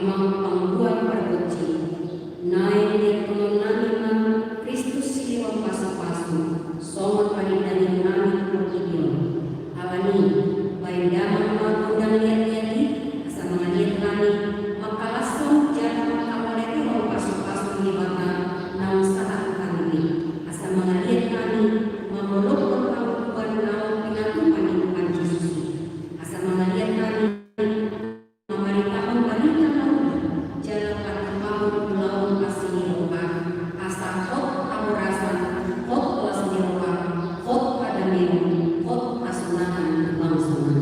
amang pangbuan perbuci. Naik di tulungan imam Kristus siliwang pasu-pasu. Somot panindang namin purkidio. Awani, baik daman magundang lihat-lihat asa mga lihat kami. Makalasong jangan makamaleti wang pasu-pasu di mata nang saat kami. Asa mga lihat kami mamulok ng pangkuban ng pinatupan ni Tuhan Yesus. Asa mga lihat kami mamaritaon balita ng jalan pagkakahon mulaong asiniroka. Asa hot kamurasan, hot lasniroka, hot kadamiro, hot asunahan bangsungan.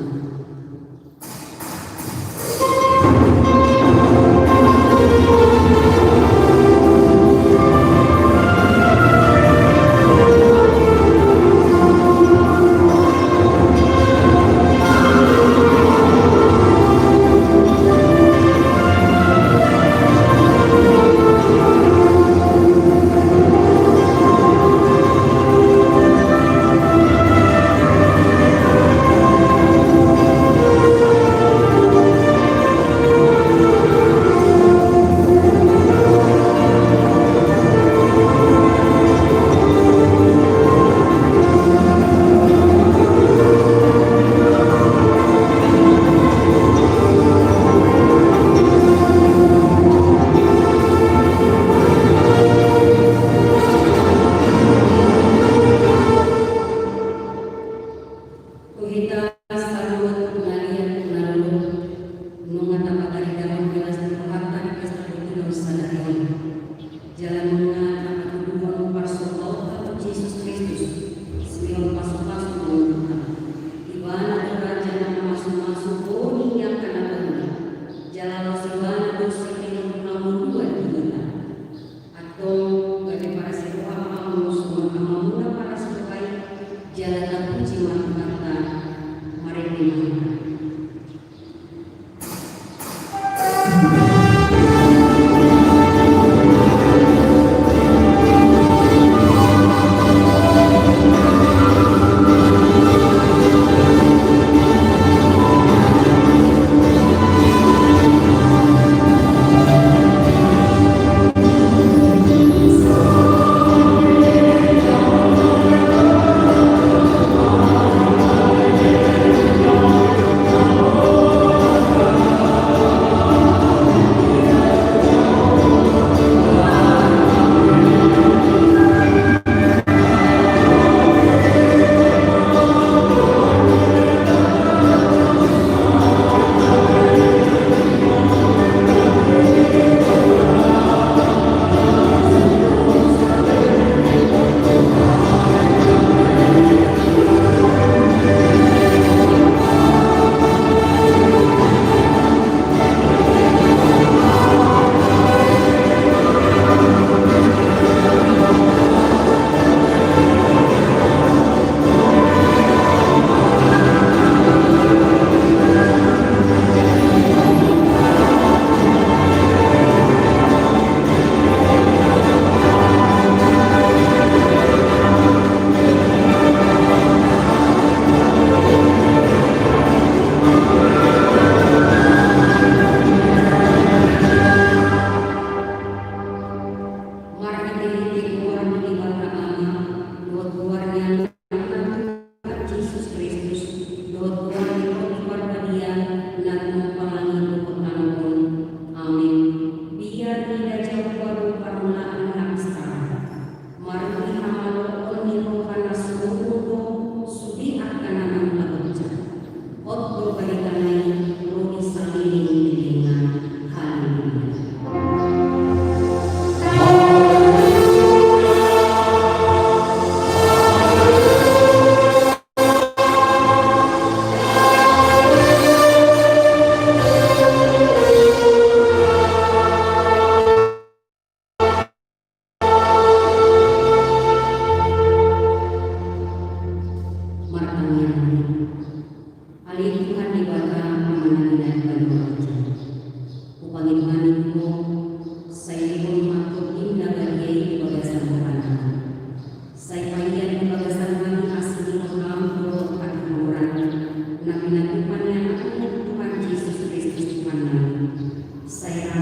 Saya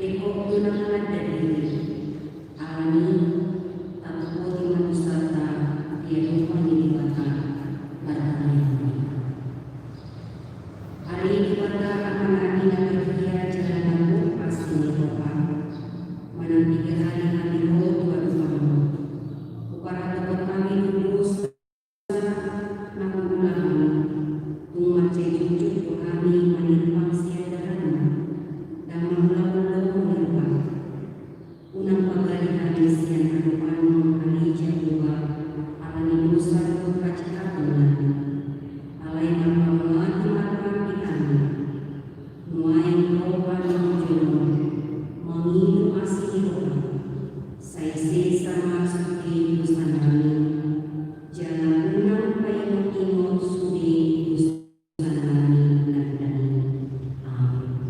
Deko tunangan dari alami tatpo di manusata dia lupa dibata barangnya. Hari dibata anak anak dia jalan pasti lupa menanti hari hari Tuhan upara dapat kami lulus namun ulang umat jujur kami menimpang siadarana dan mengulang menempang unang pagari hadis yang anupan ali jawa alani dosa putra cikatulan alai marpamati marpam kami nuaing rohan menjual mengilu asih rohan saya sama sudi dusanami jalan unang payung imut sudi dusanami nandani. Amin.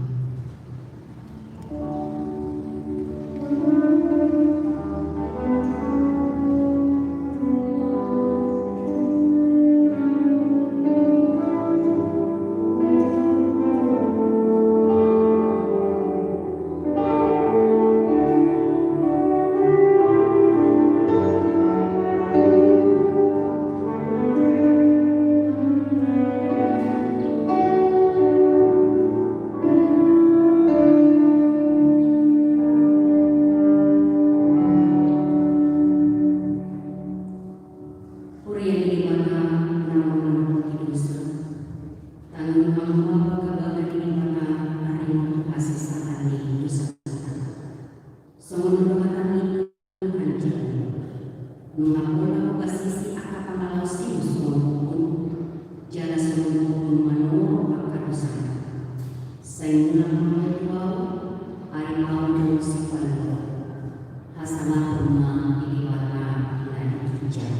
Kurian di mana nama dosa tanggung jawab kebahagiaan di mana hari kasih sayang di dosa semua doa hancur mengaku kasih akan pamalau semua jalan semua manur akan dosa saya mulai hari mau sifat hasanah rumah di mana dan hujan.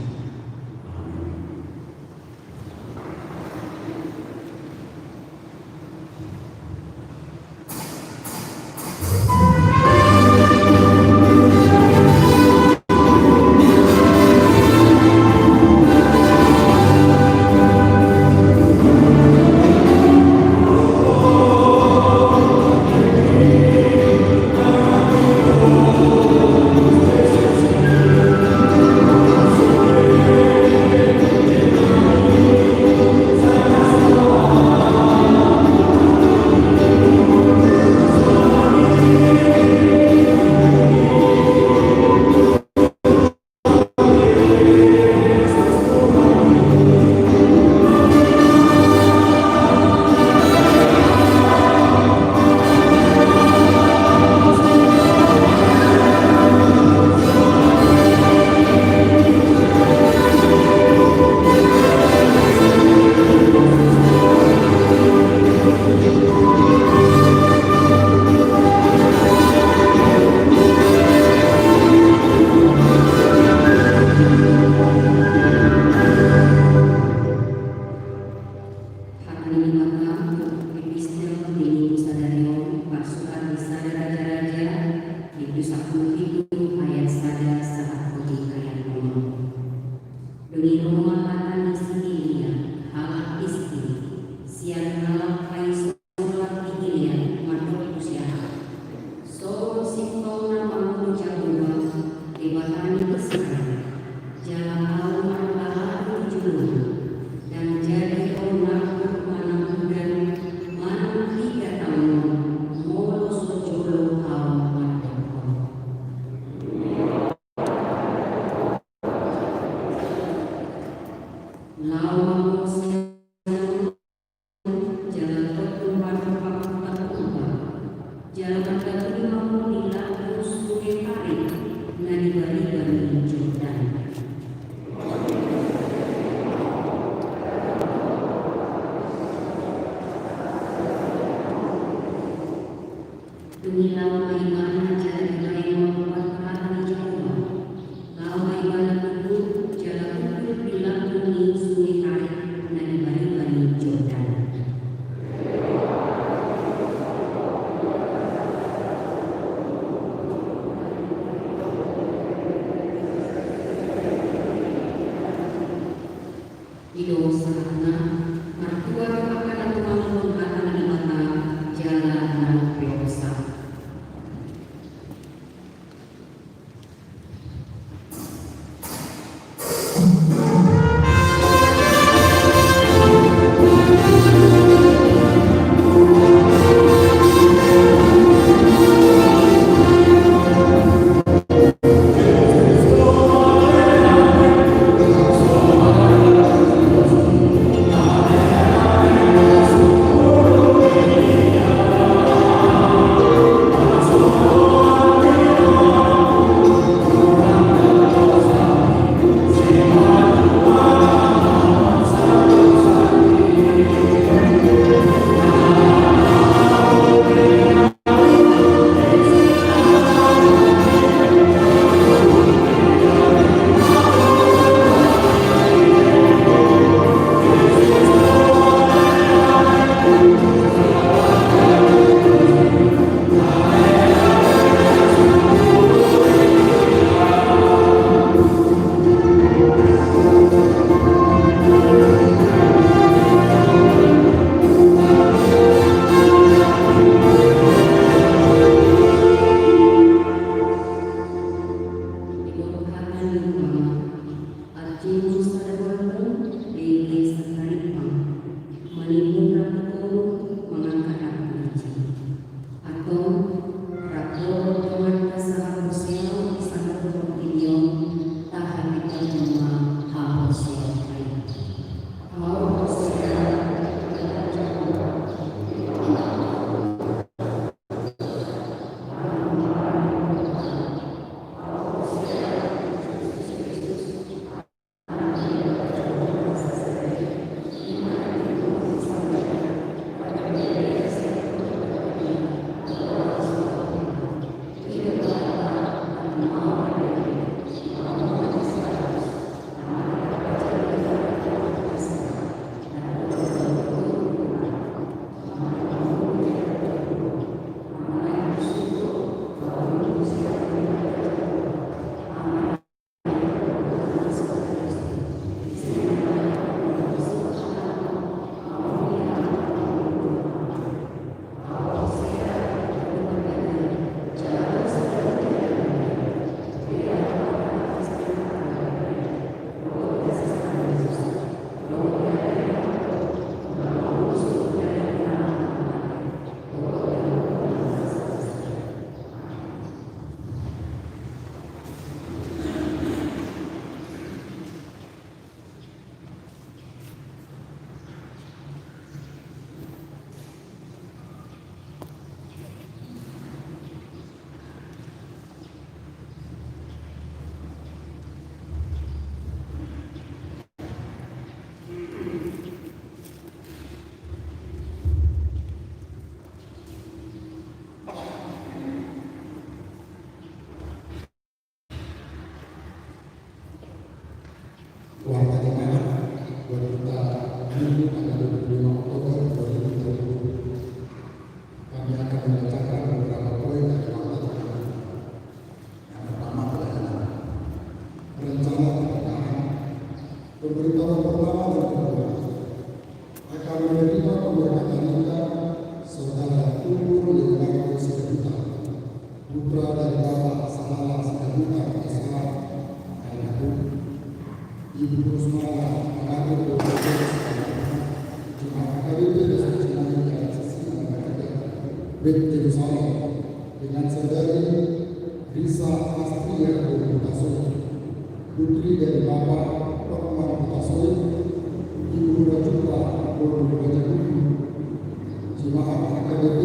Rakor dengan kesalahan sel isang video tahan kita semua hal sel. Hal sel. Warga Jemaat buat kita Minggu tanggal 25 Oktober 2020. Kami akan membacakan beberapa poin dari Warga Jemaat. Yang pertama adalah rencana pernikahan. Pemberitahuan pertama dan kedua akan menerima pemberkatan nikah saudara Umur Leonardo Sirebuta, putra dari Bapak Sahala Sirebuta SH almarhum, Ibu Rusmana mengatur proses Jemaat KBP Desa Cimahi Jalan Sisi Namaraja, Wet Jerusalem, dengan saudari Risa Astria Putasoy, putri dari Bapak Hotman Putasoy, Ibu Rajuta Rajakudu, Jemaat KBP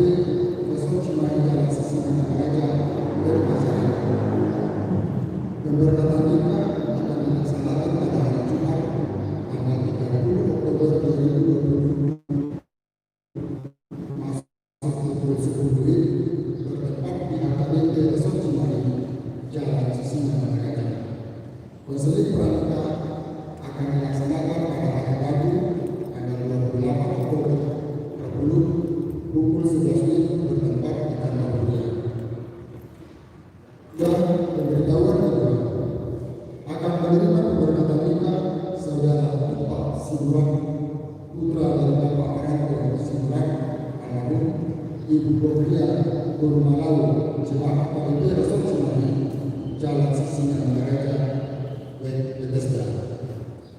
Desa Cimahi Jalan Sisi Namaraja, Wet Jerusalem. Pemberkatan nikah akan dilaksanakan pada hari Jumat tanggal 30 Oktober 2020 masuk pukul 10 WIB bertempat di AKBP Desa Cimahi Jalan Sisi Namaraja. Konseling pranikah akan dilaksanakan pada hari Rabu tanggal 28 Oktober 2020 pukul 11 WIB bertempat di kantor kuliah. Dan pemberitahuan kedua akan menerima pemberkatan nikah saudara Bapak Siburang, putra dari Bapak Ranto Siburang almarhum, Ibu Kopria Gurmalau, Jemaat KBP Desa Cimahi Jalan Sisi Namaraja, Bethesda,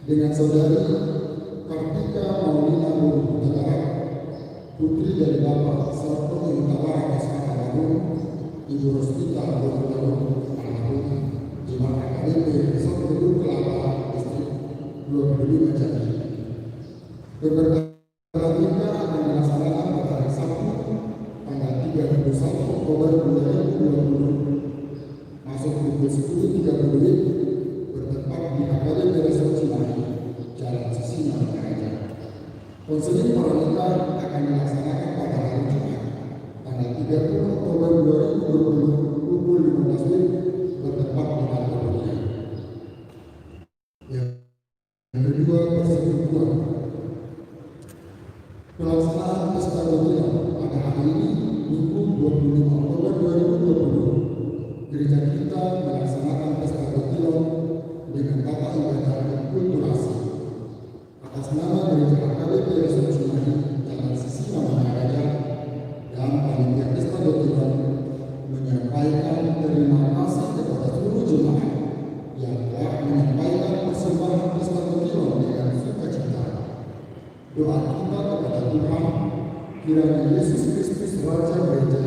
dengan saudari Kartika Maulina Utara, putri dari Bapak Sartono Utara SH almarhum, Ibu Rosita Gurmalau almarhum, Jemaat KBP Desa Teluk Kelapa Distrik 25 Jambi. Pemberkatan nikah akan dilaksanakan pada hari Sabtu tanggal 31 Oktober 2020 masuk pukul 10.30 WIB bertempat di AKBP Desa Cimahi Jalan Sisi Namaraja. Konseling pranikah akan dilaksanakan pada hari Jumat tanggal 30 Oktober 2020 pukul 15 WIB bertempat di kantor kuliah. Yang kedua, persetujuan pelaksanaan pesta Roti pada hari ini Minggu 25 Oktober 2020. Gereja kita melaksanakan pesta Roti dengan tata ibadah kulturasi atas nama Gereja AKBP Desa Cimahi Jalan Sisi Namaraja dan panitia pesta Roti menyampaikan terima kasih kepada seluruh jemaat yang telah menyampaikan persembahan pesta Roti dengan sukacita. Doa kita kepada Tuhan, kiranya Yesus Kristus Raja Gereja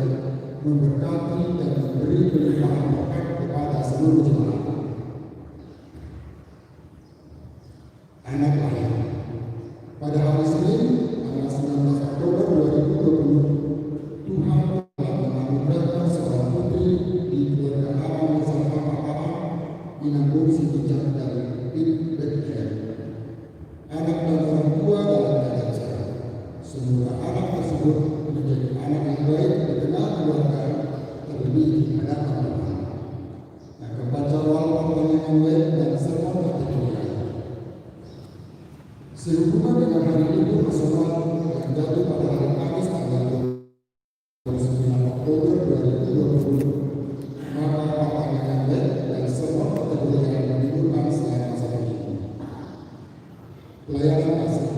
memberkati dan memberi pelimpahan berkat kepada seluruh jemaat. Anak lain. Pada hari Senin, tanggal 19 Oktober 2020, Tuhan telah menganugerahkan seorang putri di keluarga Alam bersama Papa Inanggung Sikijak dari Pitbekir. Anak dan orang tua dalam belajar. Semoga anak tersebut menjadi anak yang baik dikenal keluarga terlebih di hadapan Tuhan. Yang kebaca walaupun pertanyaan baik dan sermon hati mulia. Sehubungan dengan hari libur nasional yang jatuh pada hari Kamis tanggal 29 Oktober 2020, maka pertanyaan baik dan sermon hati mulia yang menimbulkan selain masa ini. Pelayanan kasih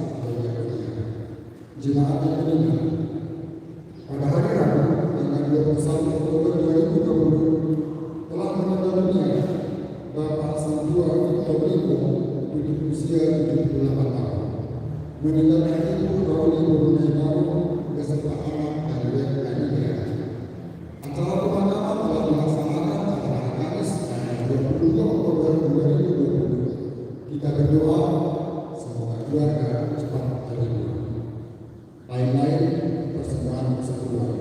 jemaat yang meninggal. Pada hari Rabu, tanggal 21 Oktober 2020, telah meninggal dunia Bapak Santua Victor Liko di usia 78 tahun. Meninggalkan ibu Rauli Borunegaro beserta anak dari WKIDR. Acara pemakaman telah dilaksanakan pada hari Kamis tanggal 22 Oktober 2020. Kita berdoa semoga keluarga cepat terhibur. Lain-lain persembahan persekutuan.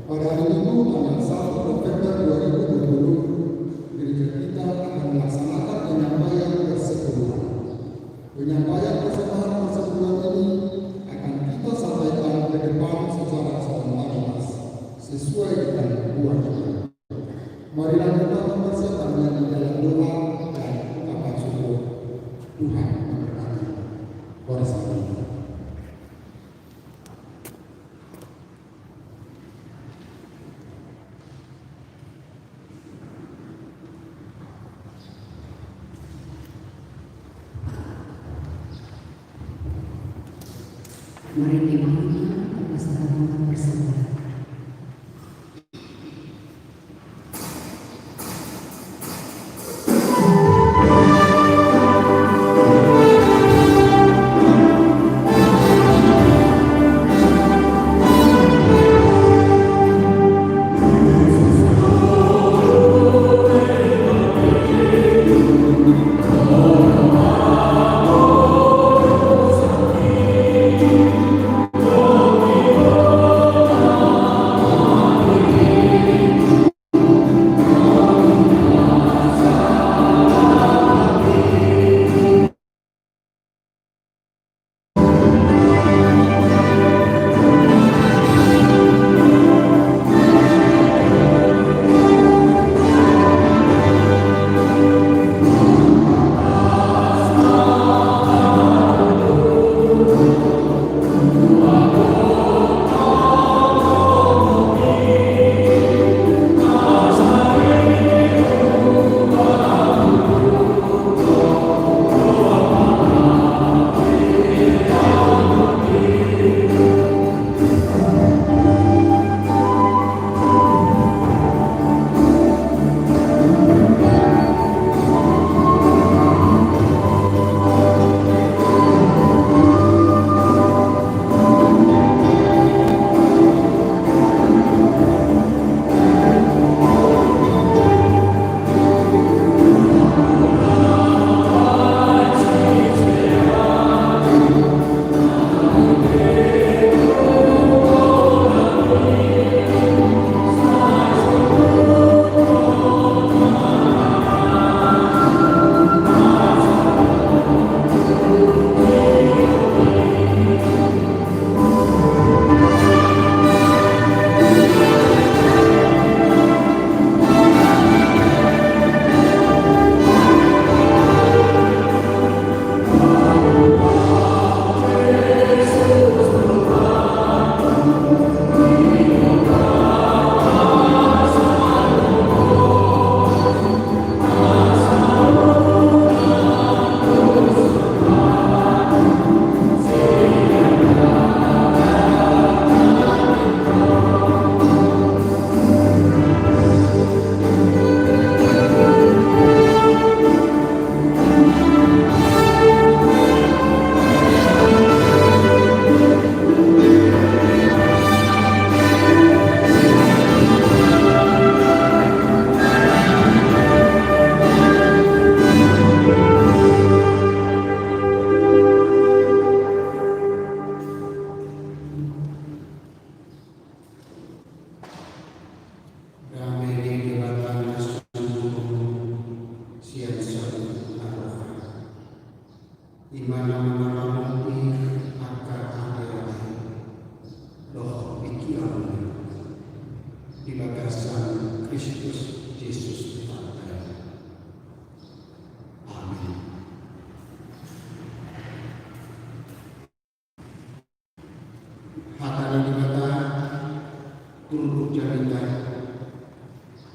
Pada hari Minggu tanggal 1 November 2020, gereja kita akan melaksanakan penyampaian persekutuan. Penyampaian persembahan persekutuan ini akan kita sampaikan ke depan secara spontanitas sesuai dengan buahnya. Marilah kita mempersiapkannya di dalam doa dan ungkapan syukur. Tuhan memberkati. Bersama. Mari dibangun atas nama bersama.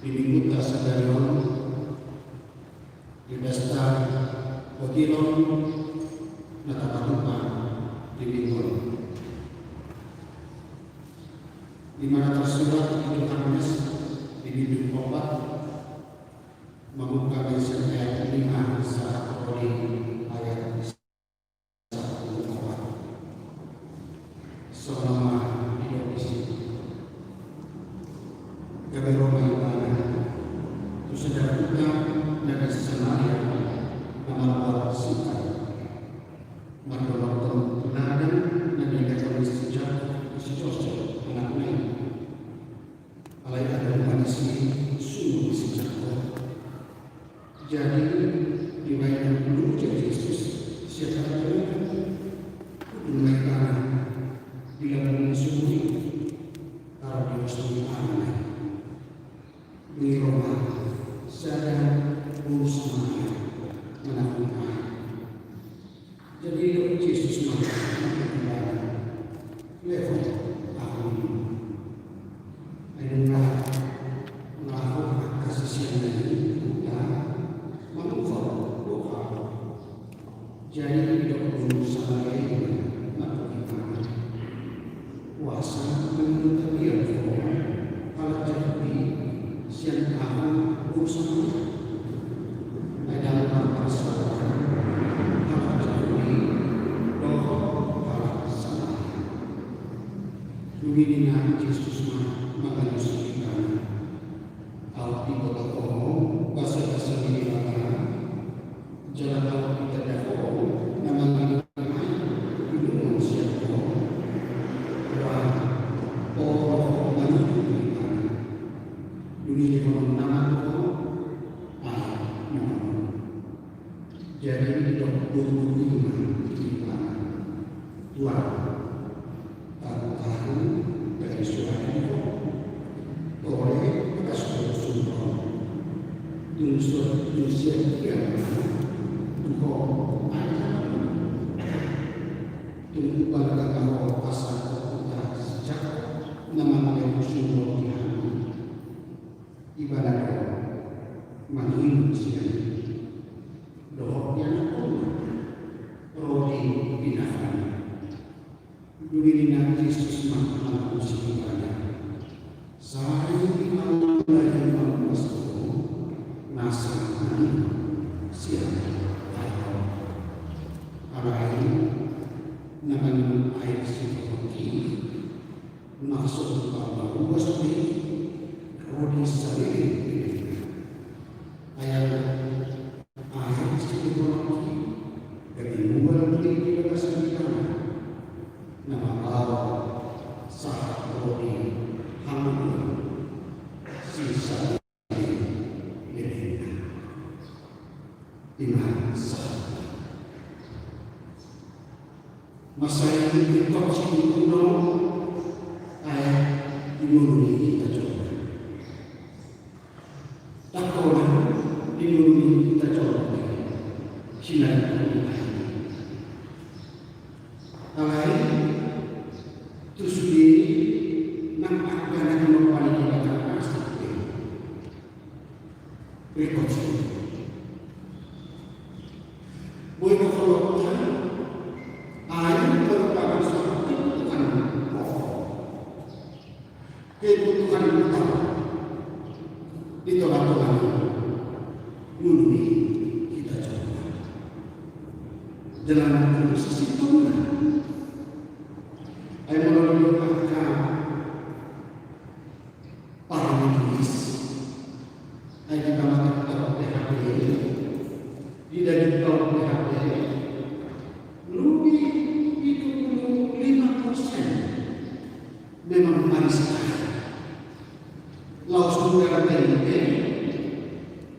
di Minggu Tasadarion, di Pesta Botilon, Natapatupa di Minggu, di mana tersurat itu Yohanes di bibir obat membuka ayat 5 saat ayat 1 selama hidup di sini. Keberapa ibadah itu saudara kita dari sesenari nama bersikap menolak teladan dan dikatakan sejak sejauh anaknya alai ada manusia sungguh sejak. Jadi dibayar dulu jadi Yesus siapa tahu mereka bila menyusui kalau diusui anak di rumah saya berusaha menaklukkan. Jadi Yesus mengatakan level aku ini melakukan kasih sayang ini jadi hidup berusaha ini melakukan puasa menurut dia kalau jadi siang akan berusaha dalam persoalan kalau jadi doa para salah dunia Yesus menganusiakan al tiba bahasa ini jalan Allah kita dapat nama hidup manusia orang manusia dunia nama jadi hidup dunia Tuhan tahu dari suara itu oleh kasus sumber unsur yang tunggu pada kalau pasal kita sejak nama yang sungguh dihati ibadah manusia doanya pun roti binatang dunia Yesus manusia ibadah saya imam dari manusia nasa siapa naman ay sifati masuk pada uas ni rodi sarili ayat sifati dari bulan di kesembilan nama Allah sah rodi hamil sisa ini iman sah masa yang kita sini kuno ayat dimulai kita coba tak kau dimulai kita coba sinar alai tu sudi nampak gara kembali kita tak pasti rekod boleh kalau merupakan suatu kebutuhan utama ditolak Tuhan dulu kita coba dalam posisi Tuhan ayo melupakan para menulis ayo kita melakukan PHP tidak ditolak PHP lebih 5% memang manusia laos negara PNP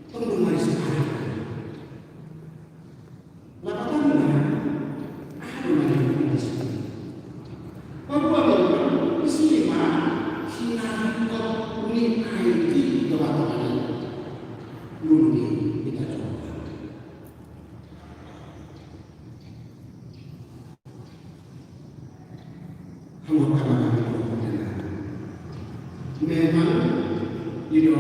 perlu manusia lakukanlah ada manusia bahwa di sini sinar ini IT teman-teman dulu kita coba memang hidup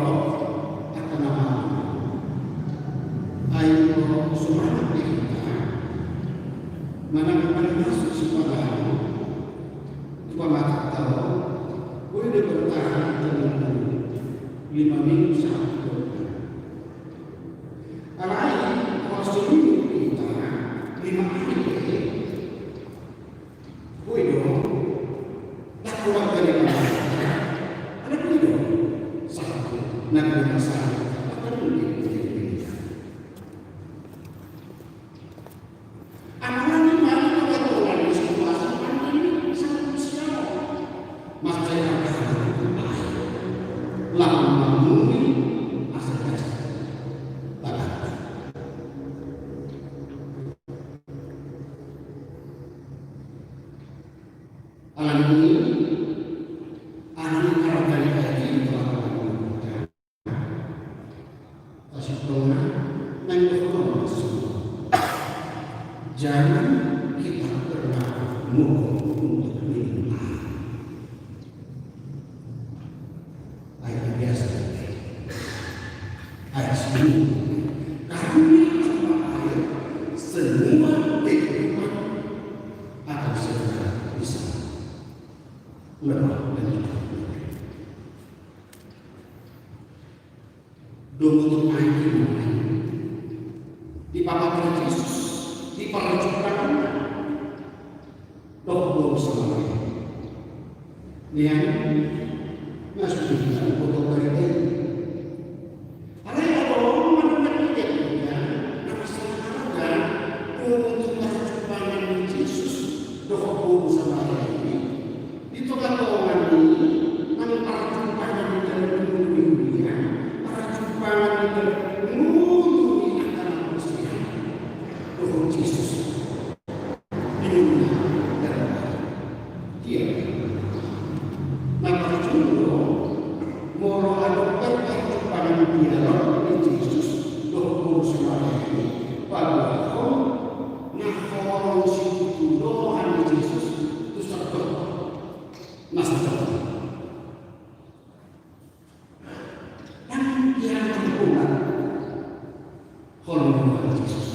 ayo semangat kita mana masuk sekolah cuma mata tahu boleh bertahan dengan 5 minggu sampai 2 bulan. Kalau seminggu kita 5 hari boleh dong tak keluar dari mana ada boleh dong satu nak masalah apa dulu jangan kita pernah mukul untuk minum air biasa, air semua. Kami tanpa air semua kehidupan akan segera bisa lemah dan lelah. Untuk air di papan Yesus diperlukan doa bersama yang masuk di dalam botol air ini. Ada yang orang melakukan juga masyarakat untuk perjuangan Yesus doa bersama ini. Itu kata orang ini namun perjuangan di dalam dunia, perjuangan di dalam Yesus ini dia maka dulu moro adopter kepada dia Yesus doa semua ini pada nah situ doa Yesus itu satu masalah dan dia berbuat kalau Yesus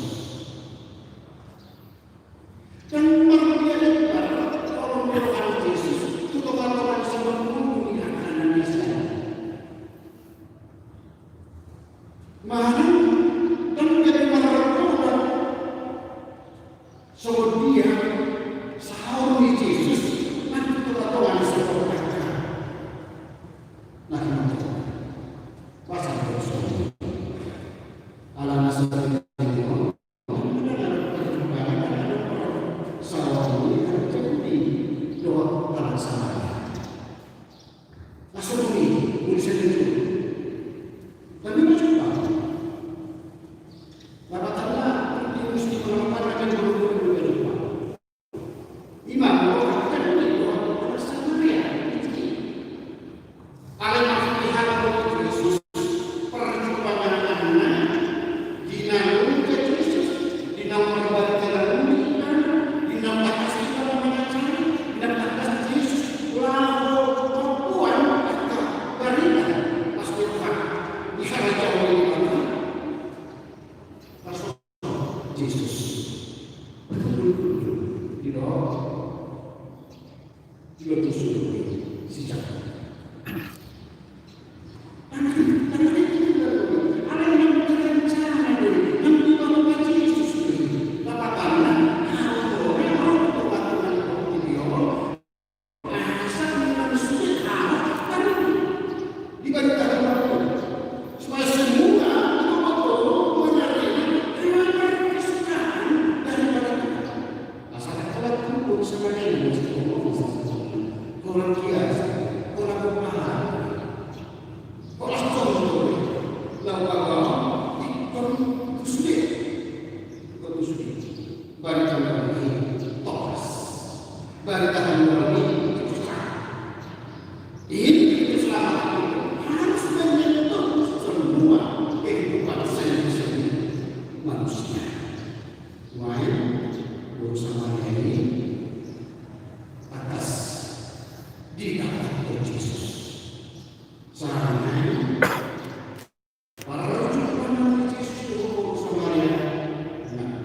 para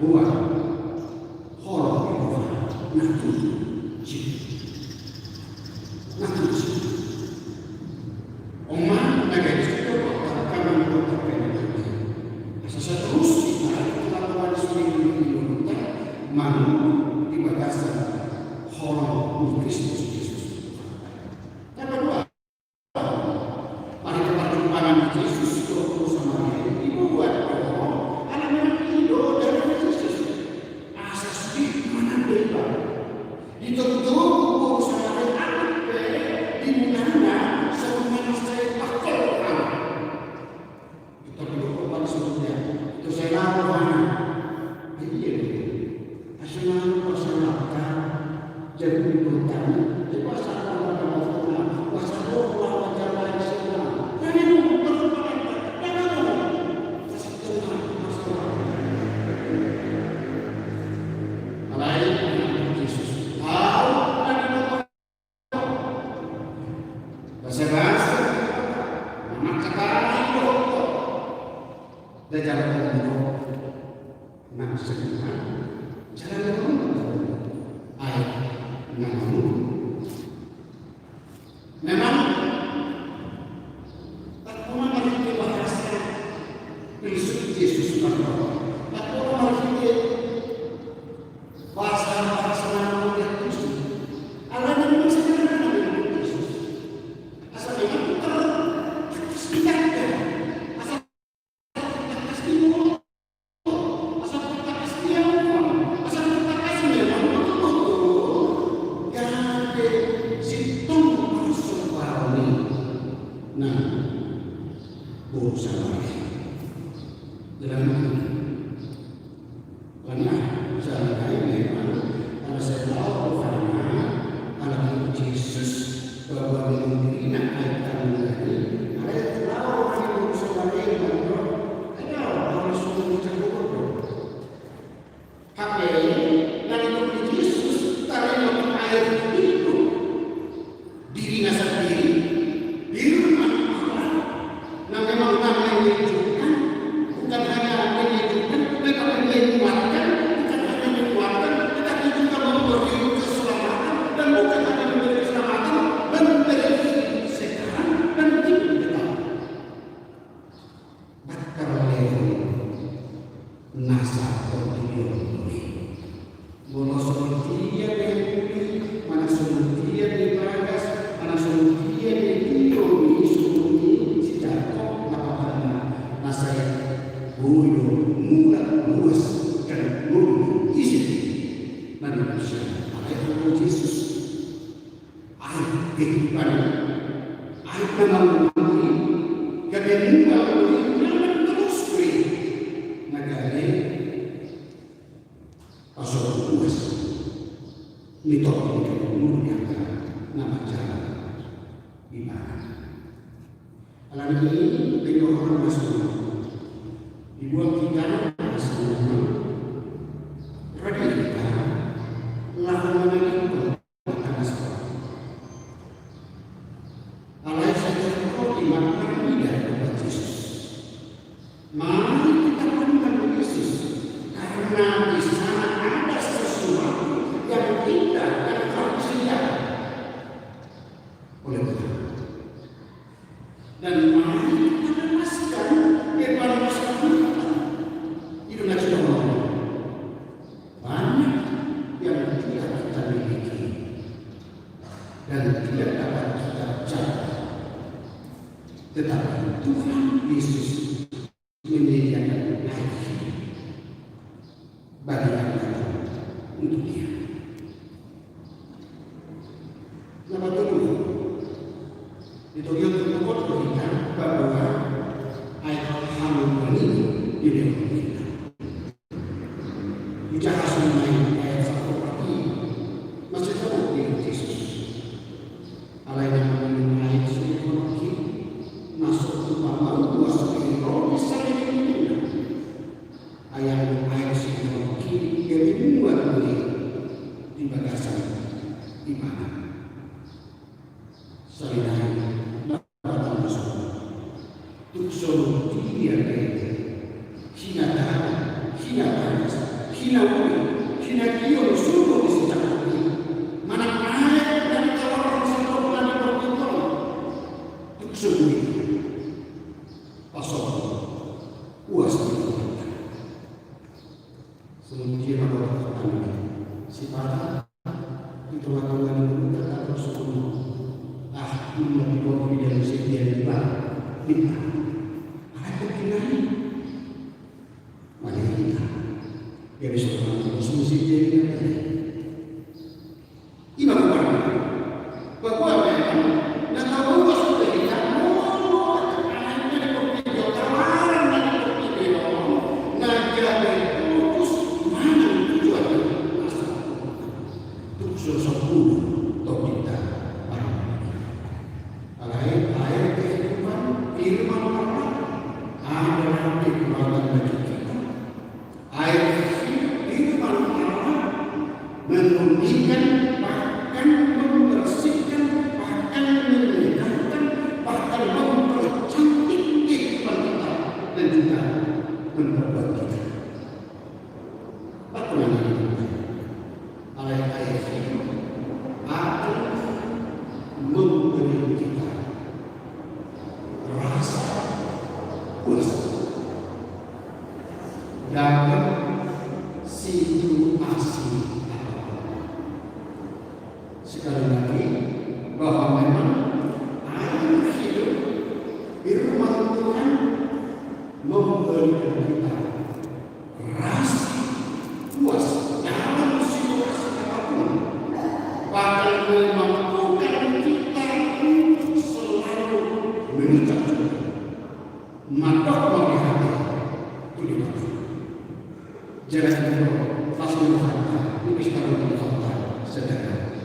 buat horor natuji. Oman negara itu kami mengatakan asal terus kita lakukan seminggu malu di batasan horor Kristus. Yang kedua, pada perkembangan Yesus itu sama dia dibuat horor anak-anak hidup dari Kristus. Asas di mana beda? Ditutup urusan anak di mana semuanya saya pakai anak. Kita berkorban sebetulnya itu saya lakukan. Iya, nasional persatuan jadi bertanya di pasar orang pasar orang wajar lain semua. Jadi berkorban, jangan kesatuan masalah. Lain Yesus. Bahasa anak kata itu dan jalan itu maksudnya jalan itu ayat memang tak pernah berhenti bahasa Kristus Yesus berdoa tak pernah berhenti bahasa nama Kristus Allah yang mengisahkan tetapi Tuhan Yesus menyediakan air bagi kita untuk dia. Nama Tuhan itu yang terpokok kita bahwa air hamil ini diberikan kita. Bicara mengenai ayat 1 pagi masih tahu di Yesus. Allah yang meminum air suci masuk ke dalam masuk ke roh misalnya ini. Ayat air suci dia membuat di bagasan di mana selain dapat masuk tukso dia hinatan Kinakiyo sugo di sejak ini. Mana air dari kawasan seluruh bulan berkumpul. Sungguh pasal puas dilakukan. Semuanya berkata si pada itu makanan yang terkadang semua. Ini lebih kopi dari sekian riba. Ada keinginan. Mari kita dari seorang musisi jadi ini bahwa memang dan tahu sudah tidak mau anaknya berpikir tawaran dan berpikir naga fokus mana tujuan asal untuk sesuatu atau kita air kehidupan firman Allah adalah kekuatan bagi kita. Air firman Allah menunjukkan bahkan membersihkan bahkan menyegarkan bahkan mempercantik kehidupan kita dan juga memperbuat kita. Apa yang air firman akan memberi kita rasa puas dalam situasi apapun. Sekali lagi bahwa memang air hidup firman Tuhan memberikan kita rasa puas dalam situasi apapun, bahkan memampukan kita untuk selalu mengucap maka melihat itu di mana. Jangan lupa pasal fakta ini sekarang di fakta saudara.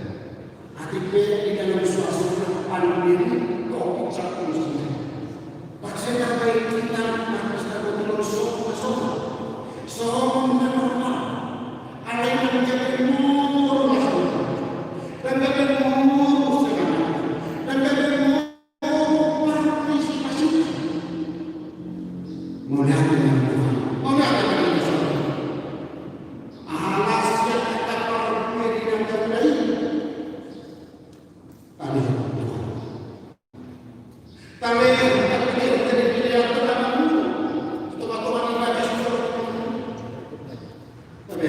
Hati di dalam suasana pandemi COVID-19. Maksudnya baik kita sekarang di dalam suasana normal. Ada yang menjadi normal dan menjadi normal sekarang dan menjadi normal partisipasi. Mulai dengan Tuhan, mulai dengan Tuhan. Alas yang kita perlukan di dalam lain. Tali Tuhan. Tali dari pilihan Tuhan itu. Teman-teman ibadah sudah. Tapi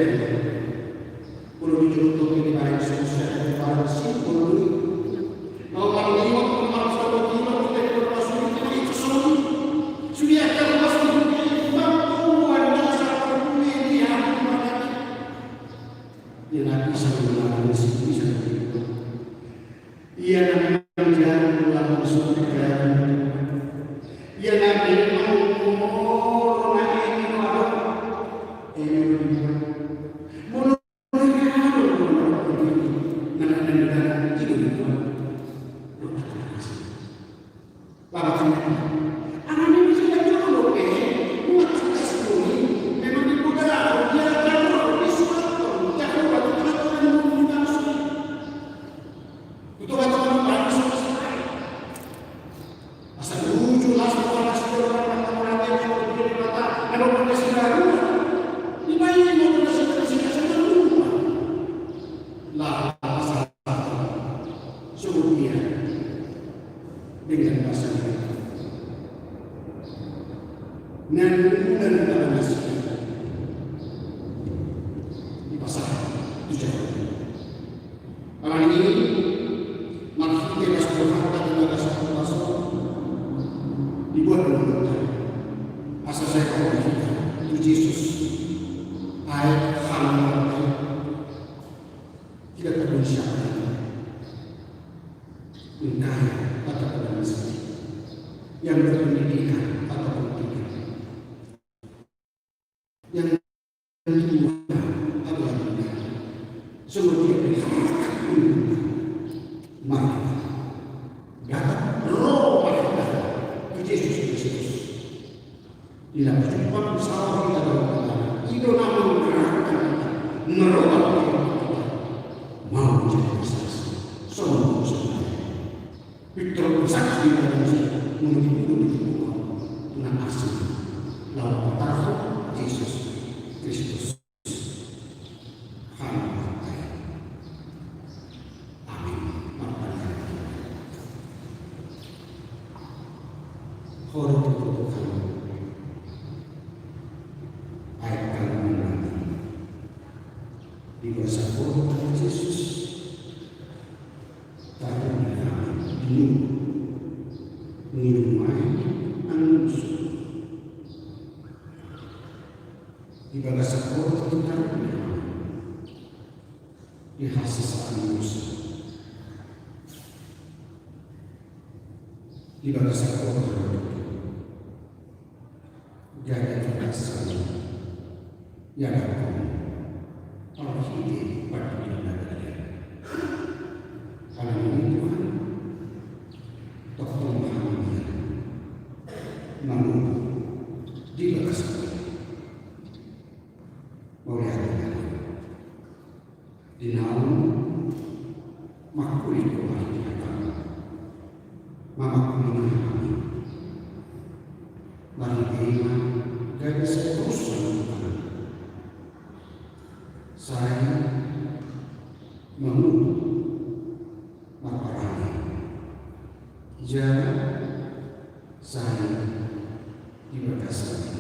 perlu dicontoh ini baik sosial dan baik simpul. Nomor 5 nomor 1 kita berpasung kita itu semua. Sudah terlepas Nabi sallallahu alaihi wasallam. Ia Nabi menjalankan dalam surga. Ia Nabi mengumur naik keluar. Mulut nak tidur. Bapak anaknya masih ada jodoh buat kita sendiri. Memang di budaya dia kalau di surat itu kata-kata bagus sekali. Asal lucu lah sekolah orang yang berdiri mata kalau berdiri rumah. Ini bayi mau berdiri sama rumah. Lah asal suruh dia dengan bahasa dan dalam nasi di pasar itu orang ini maksudnya sebuah harta tenaga satu pasal dibuat oleh asal saya kau itu Yesus ayat hal tidak peduli siapa entah atau peduli yang berpendidikan atau tidak yang kedua adalah semua dia maka datang roh itu Yesus Kristus. Bila berjumpa bersama kita dalam itu nama menggerakkan kita, merubah kita, mau menjadi bersaksi. Semua Petrus bersaksi dalam menuju dengan asli lalu berkata Yesus Kristus Tuhan, ayat kami nanti di kuasa Tuhan Yesus, karena kami minum air angin di bawah sekolah kita di hasil manusia di bawah sekolah jaga kebiasaan yang akan orang hidup pada dunia karena ini Tuhan Tuhan Muhammad namun di bawah sekolah di dalam makhluk itu mama kami mari terima dan saya terus melakukan saya menunggu maparani jangan saya dibatasi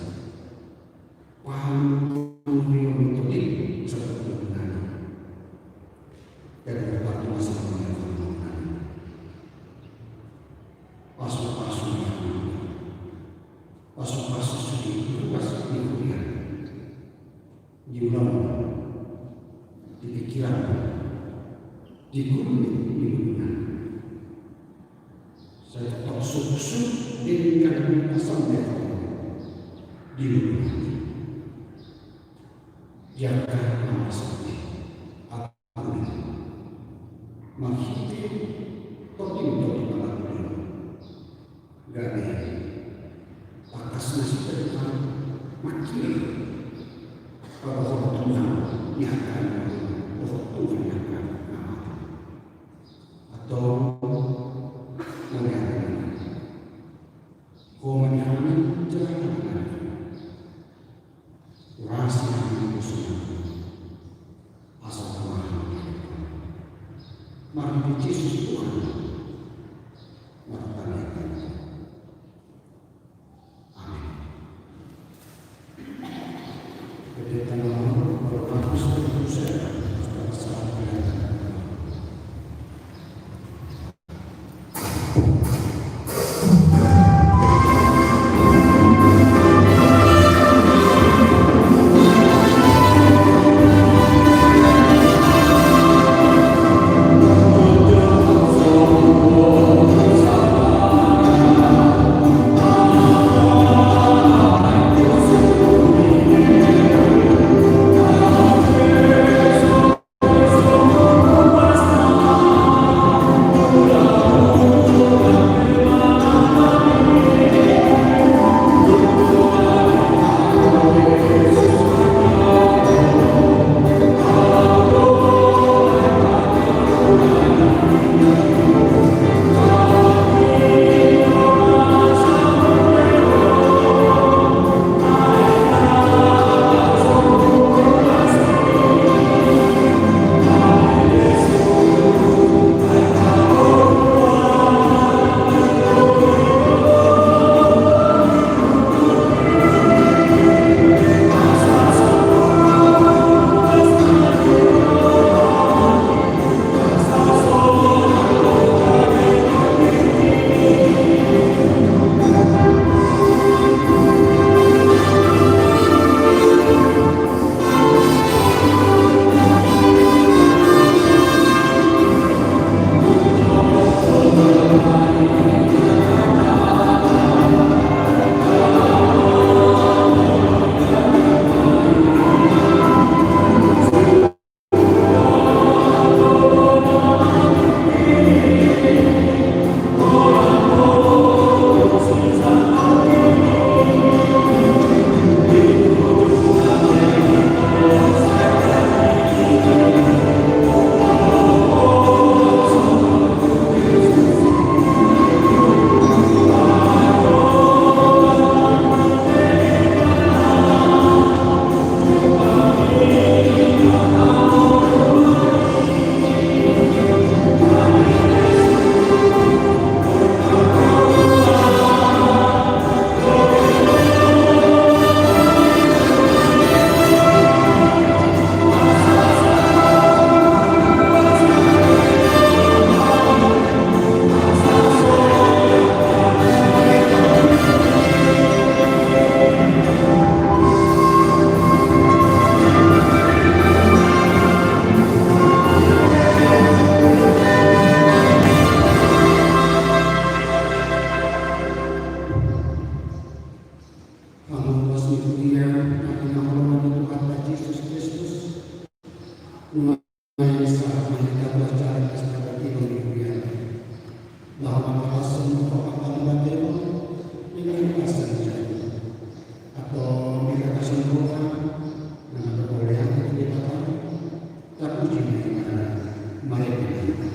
paham metode seperti ini dan berbagi masalah yang berhubungan pasu-pasu sedih luas di dunia di ulang di pikiran di dunia saya tetap sukses dengan pasang di dunia jaga nama sakti maksudnya topi-topi malam gak atas nasi terdepan makin kalau orang Tuhan nyatakan orang Tuhan nyatakan atau melihat kau menyatakan jangan rasa yang musuh asal Tuhan mari Yesus Tuhan melakukan amin. Ketika kalau bagus saya saat dia natin ang kawan ng Tuhan na Jesus Kristus. Ngayon sa mahigabot sa ating pagkakatiwan ni Kuya. Bahwa makasal mo ko ang pagkakatiwan dengan kasal niya. Atau bila kesembuhan dengan kebolehan keterlibatan terpuji dengan mari kita.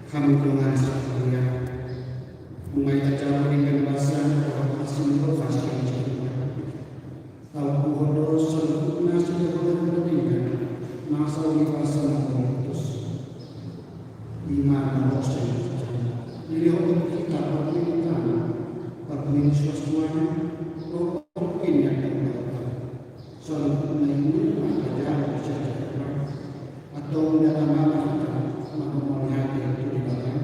Kami dengan semuanya mengaitkan cara dengan bahasa orang asing berfasih kalau bodoh sempurna sudah berpendidikan masa bahasa mengutus iman dosa jadi orang kita berpintar berpintar sesuatu berpintar yang terbaik sempurna ini adalah sejarah atau dalam mana melihat itu di belakang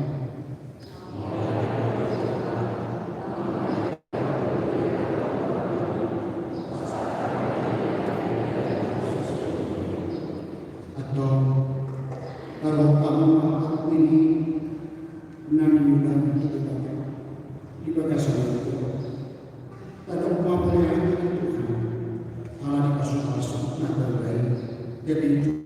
atau kalau kamu aku ini menanam itu di belakang itu kalau kamu melihat itu Allah dipasung-pasung nah berbaik jadi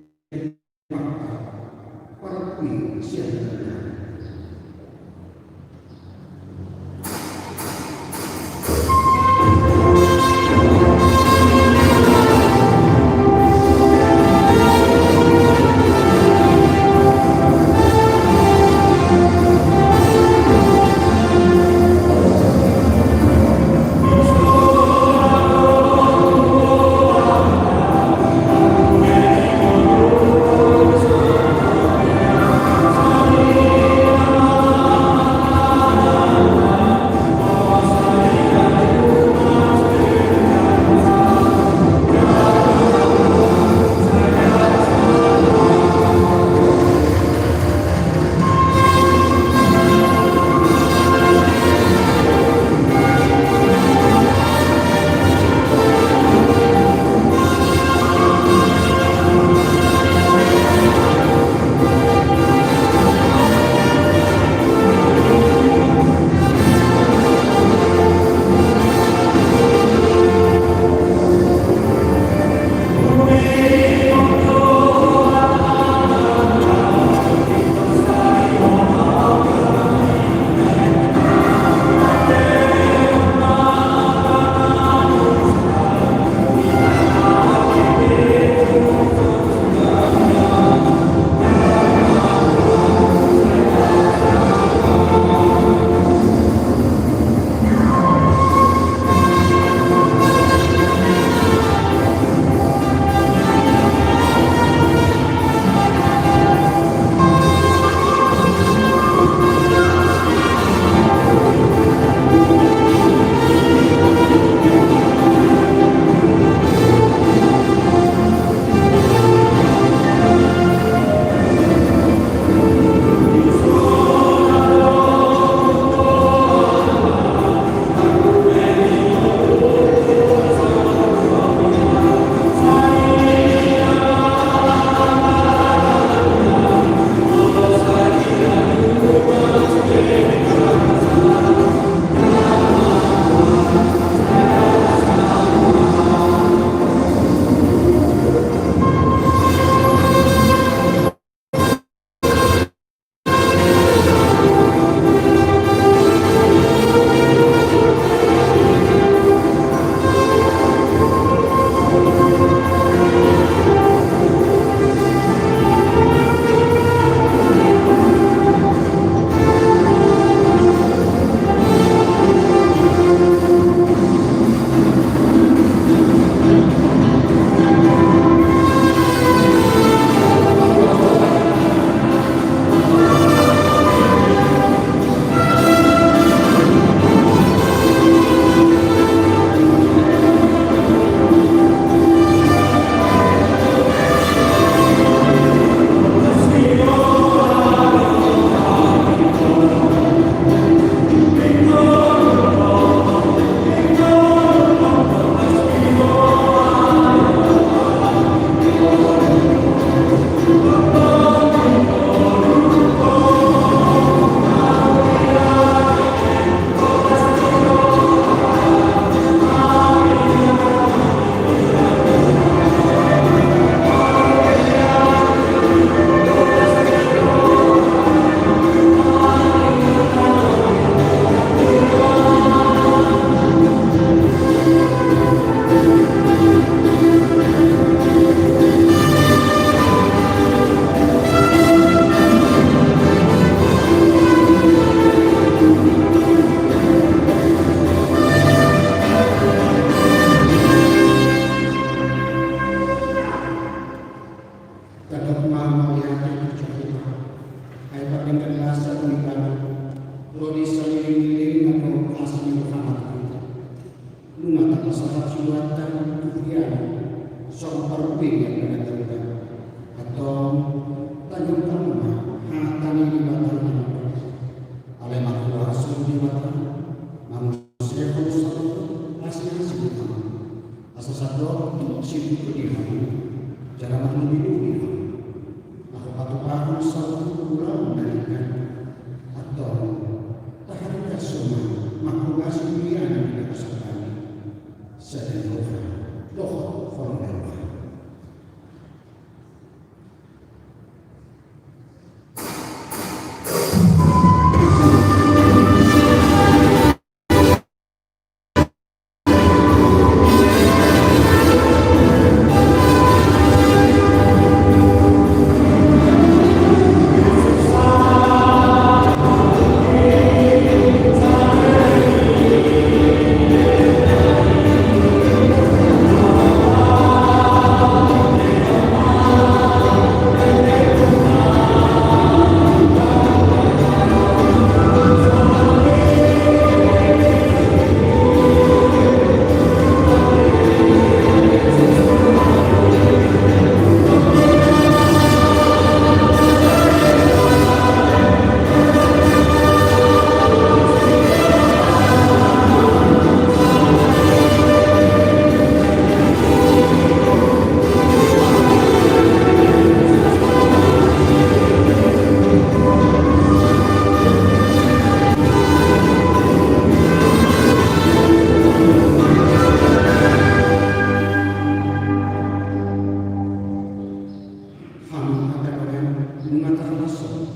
matahasa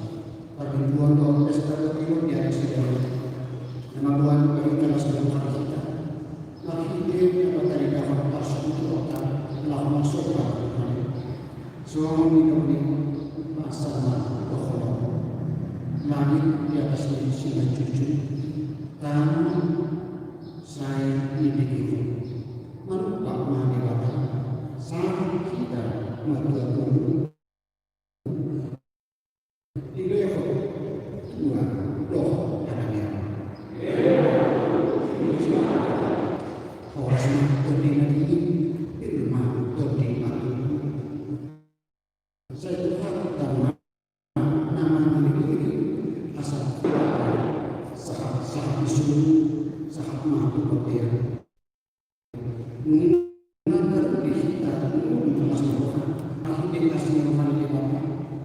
perlindungan doa pesta timur di atas segala kemampuan berikan seluruh kita akhirnya dapat dari dapat pasal itu telah masuk ke suami ini masalah doa langit di atas sini cucu tanah saya ini merupakan mahadewata saat kita melakukan di level dua doa adanya orang berdiri ini ilmu berdiri saya Tuhan nama ini asal sahat disuruh sahat mampu berbeda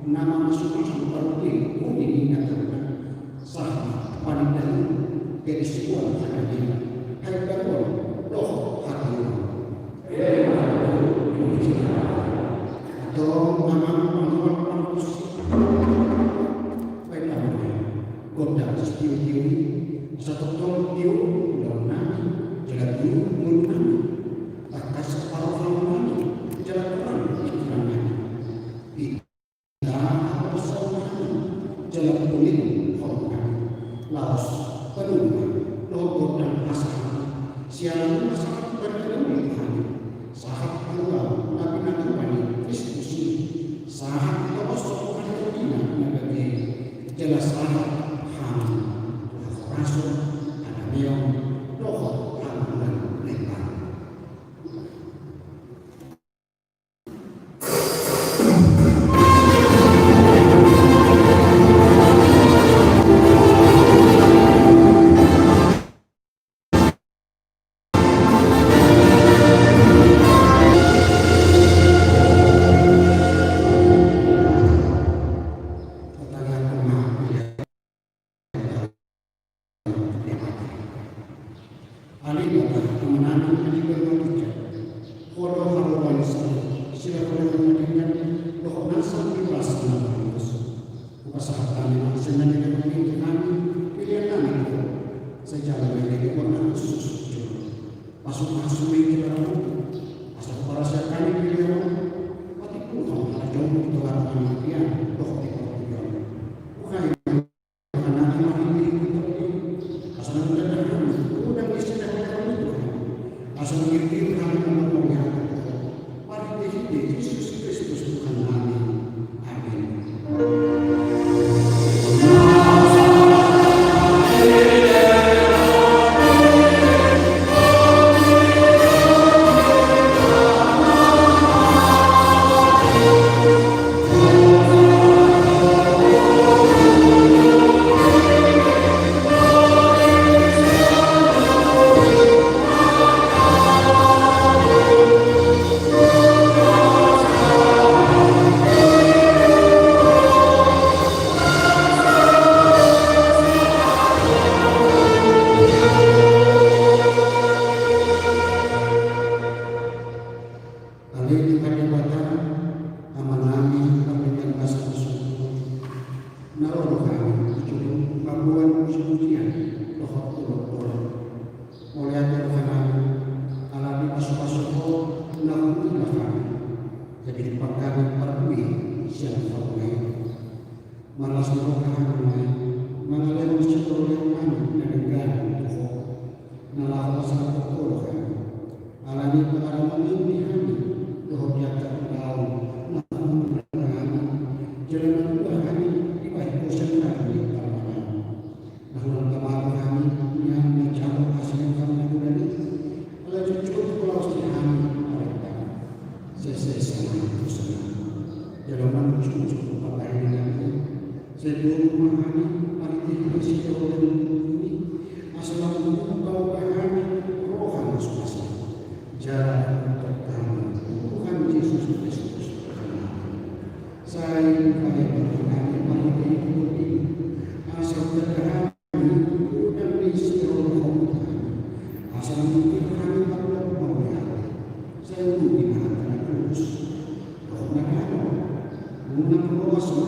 nama masuk-masuk berarti ini dikatakan sah wanita dari sebuah adanya hai bangun roh hati atau nama manusia baik namanya gondang setiu satu tahun tiu dalam nami jalan tiu mengenami atas separuh nami jalan Tuhan pikiran nami jalan kulit hormat laos penuh logo dan asal sialan masyarakat berkendali Tuhan sahat Allah nabi Nabi Kristus sahat kosong hadina nabi jelas sahat ham rasul anamion logo hamulan lebar masuk-masuk ke dalam asal para sekali beliau pati pulang ada jauh itu orang dia doh di dia bukan anak ini asal ada udah bisa dapat itu asal itu kami mengumpulkan mari di Yesus Kristus Tuhan kami amin.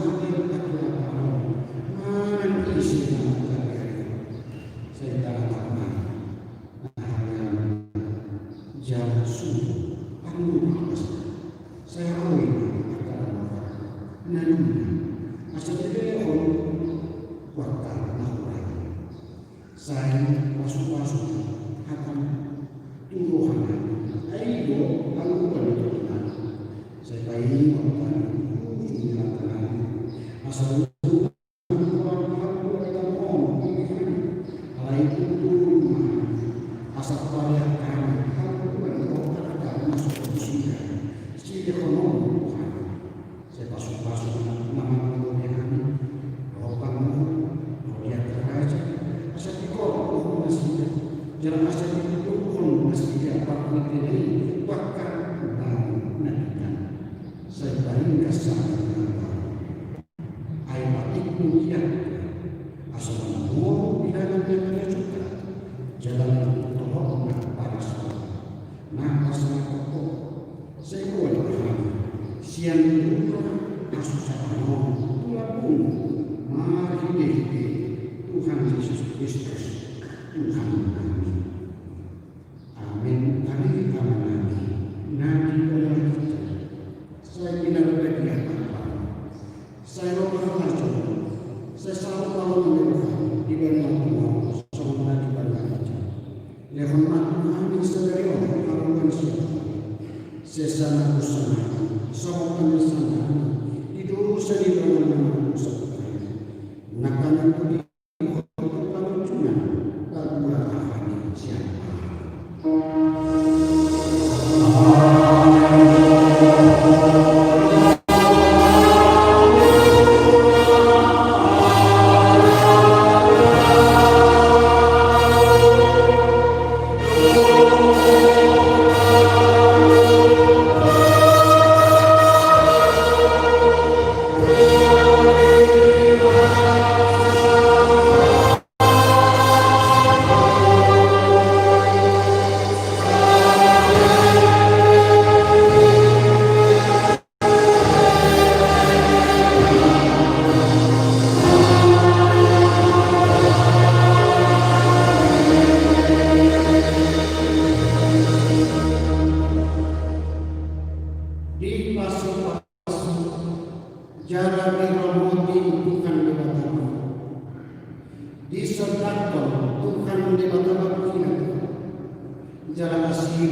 Saya Jangan asal didukung meski dapat dipilih bahkan menandakan selain kesalahan air batik mulia asal mau bilangan yang juga jalan tolong pada soal nah asal pokok saya boleh siang juga kasus sama tulabung mari deh Tuhan Yesus Kristus Tuhan kami. Amin. Amin. Amin. Nabi adalah kita. Saya tidak berpihak apa. Saya berharap saya selalu mau mendengar di dalam Tuhan semua di dalam kita. Ya hormat kami sedari orang manusia. Sesama usaha, semua penyelesaian itu sedih dalam usaha. Nakkan itu di jalani rahmati Tuhan dibatama disertakan Tuhan dibatama kita jalan asli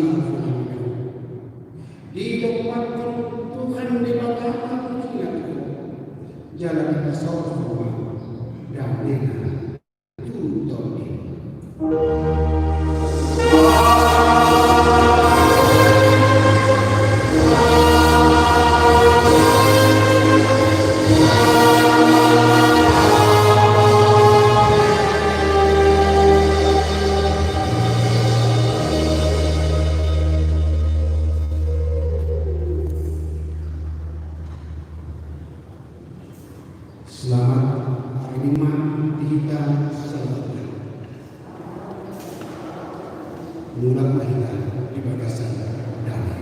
didapatkan Tuhan dibatama kita jalan kesalahan dan dengan tuntun Selamat hari Lima kita selesai. Mulai kita di bagasan dari